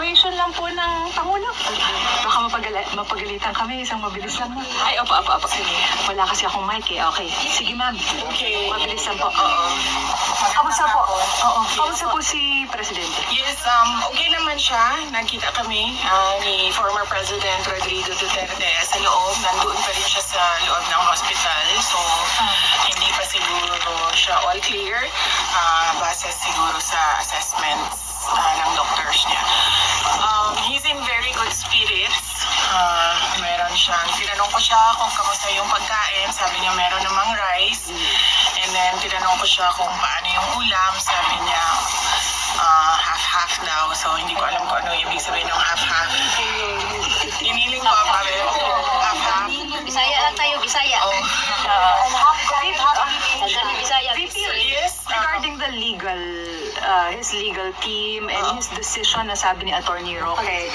evacuation lang po ng Pangulo. Baka mapagalitan kami, isang mabilis lang. Ay, opo. Sige. Wala kasi akong mic eh. Okay. Sige, ma'am. Okay. Mabilis lang po. Oo. Kamusta po? Oo. Kamusta po si Presidente? Yes, okay naman siya. Nagkita kami ni former President Rodrigo Duterte sa loob. Nandoon pa rin siya sa loob ng hospital. So, hindi pa siguro siya all clear. Base siguro sa assessments ng doctors niya. He's in very good spirits. Meron siyang, tinanong ko siya kung kamusta yung pagkain. Sabi niya meron namang rice. And then, tinanong ko siya kung paano yung ulam. Sabi niya, half-half daw. So, hindi ko alam kung ano ibig sabihin ng half-half. Hiniling ko pa rin. Half-half. Bisaya lang tayo, Bisaya. Oh. Sandali, Bisaya. VP, Yes. regarding the his legal team and his decision na sabi ni Attorney Roque,